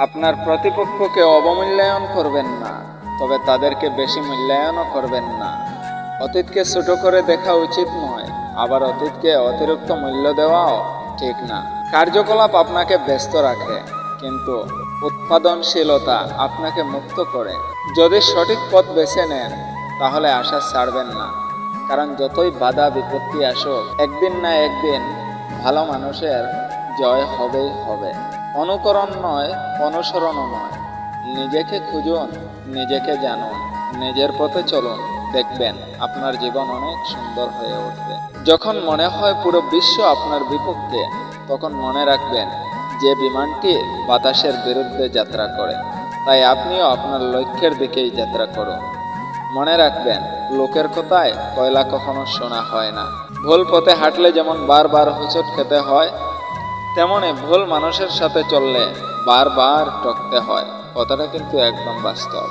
আপনার প্রতিপক্ষকে অবমূল্যায়ন করবেন না, তবে তাদেরকে বেশি মূল্যায়নও করবেন না। অতীতকে ছোট করে দেখা উচিত নয়, আবার অতীতকে অতিরিক্ত মূল্য দেওয়াও ঠিক না। কার্যকলাপ আপনাকে ব্যস্ত রাখে, কিন্তু উৎপাদনশীলতা আপনাকে মুক্ত করে। যদি সঠিক পথ বেছে নেন তাহলে আশা ছাড়বেন না, কারণ যতই বাধা বিপত্তি আসুক, একদিন না একদিন ভালো মানুষের জয় হবেই হবে। অনুকরণ নয়, অনুসরণও নয়। নিজেকে খুঁজুন, নিজেকে জানুন, নিজের পথে চলুন, দেখবেন আপনার জীবন অনেক সুন্দর হয়ে উঠবে। যখন মনে হয় পুরো বিশ্ব আপনার বিপক্ষে, তখন মনে রাখবেন যে বিমানটি বাতাসের বিরুদ্ধে যাত্রা করে, তাই আপনিও আপনার লক্ষ্যের দিকেই যাত্রা করুন। মনে রাখবেন, লোকের কথায় কয়লা কখনো শোনা হয় না। ভুল পথে হাঁটলে যেমন বারবার হোঁচট খেতে হয়, তেমনি ভুল মানুষের সাথে চললে বারবার টকতে হয়। কথাটা কিন্তু একদম বাস্তব।